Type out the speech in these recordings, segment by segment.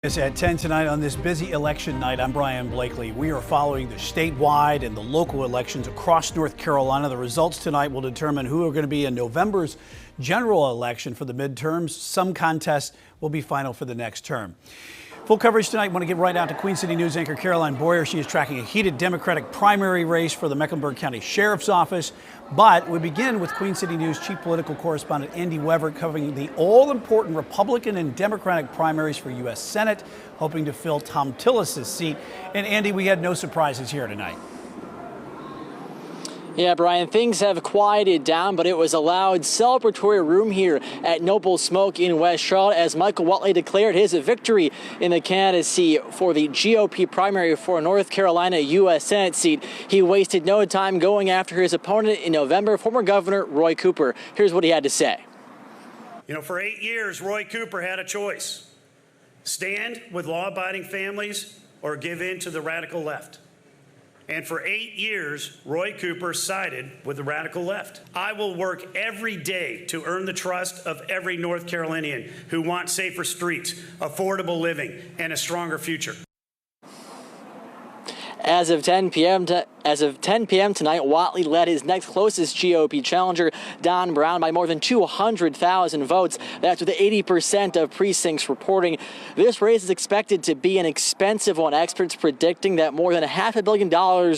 At 10 tonight on this busy election night, I'm Brian Blakely. We are following the statewide and the local elections across North Carolina. The results tonight will determine who are going to be in November's general election for the midterms. Some contests will be final for the next term. Full coverage tonight. I want to get right out to Queen City News anchor Caroline Boyer. She is tracking a heated Democratic primary race for the Mecklenburg County Sheriff's Office. But we begin with Queen City News chief political correspondent Andy Weber covering the all-important Republican and Democratic primaries for U.S. Senate, hoping to fill Tom Tillis' seat. And Andy, we had no surprises here tonight. Yeah, Brian, things have quieted down, but it was a loud celebratory room here at Noble Smoke in West Charlotte as Michael Whatley declared his victory in the candidacy for the GOP primary for North Carolina U.S. Senate seat. He wasted no time going after his opponent in November, former Governor Roy Cooper. Here's what he had to say. You know, for 8 years, Roy Cooper had a choice: stand with law-abiding families or give in to the radical left. And for 8 years, Roy Cooper sided with the radical left. I will work every day to earn the trust of every North Carolinian who wants safer streets, affordable living, and a stronger future. As of 10 p.m. tonight, Whatley led his next closest GOP challenger, Don Brown, by more than 200,000 votes. That's with 80% of precincts reporting. This race is expected to be an expensive one. Experts predicting that more than $500 million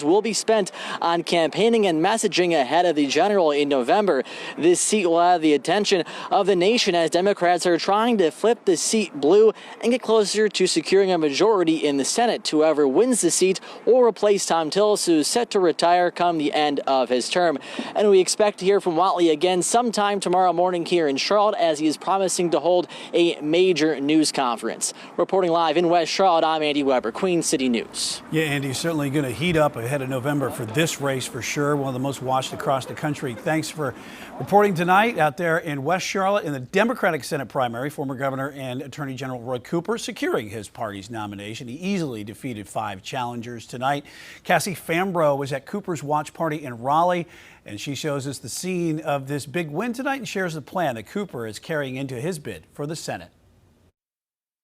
will be spent on campaigning and messaging ahead of the general in November. This seat will have the attention of the nation as Democrats are trying to flip the seat blue and get closer to securing a majority in the Senate. Whoever wins the seat will replace Tom Tillis, who's set to retire come the end of his term. And we expect to hear from Whatley again sometime tomorrow morning here in Charlotte, as he is promising to hold a major news conference. Reporting live in West Charlotte, I'm Andy Weber, Queen City News. Yeah, Andy, certainly going to heat up ahead of November for this race for sure. One of the most watched across the country. Thanks for reporting tonight out there in West Charlotte in the Democratic Senate primary. Former Governor and Attorney General Roy Cooper securing his party's nomination. He easily defeated 5 challengers tonight. Cassie Fambro was at Cooper's watch party in Raleigh, and she shows us the scene of this big win tonight and shares the plan that Cooper is carrying into his bid for the Senate.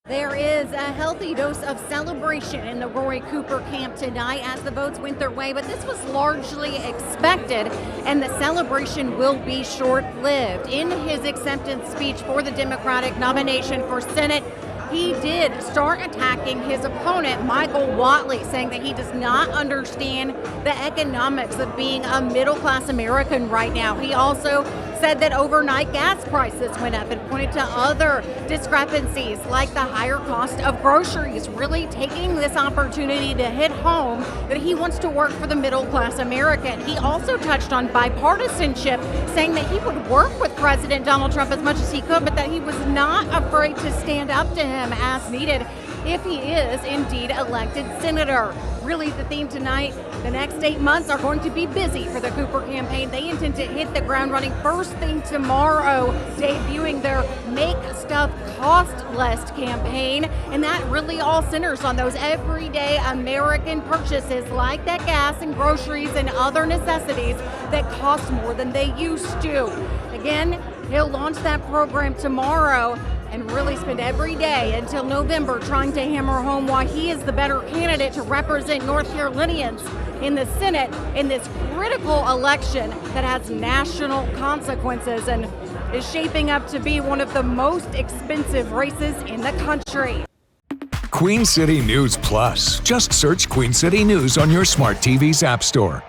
There is a healthy dose of celebration in the Roy Cooper camp tonight as the votes went their way, but this was largely expected, and the celebration will be short-lived. In his acceptance speech for the Democratic nomination for Senate, he did start attacking his opponent, Michael Whatley, saying that he does not understand the economics of being a middle-class American right now. He also said that overnight gas prices went up and pointed to other discrepancies like the higher cost of groceries, really taking this opportunity to hit home that he wants to work for the middle-class American. He also touched on bipartisanship, saying that he would work with President Donald Trump as much as he could, but that he was not afraid to stand up to him as needed if he is indeed elected senator. Really, the theme tonight, the next 8 months are going to be busy for the Cooper campaign. They intend to hit the ground running first thing tomorrow, debuting their Make Stuff Cost Less campaign. And that really all centers on those everyday American purchases like that gas and groceries and other necessities that cost more than they used to. Again, he'll launch that program tomorrow and really spend every day until November trying to hammer home why he is the better candidate to represent North Carolinians in the Senate in this critical election that has national consequences and is shaping up to be one of the most expensive races in the country. Queen City News Plus. Just search Queen City News on your smart TV's app store.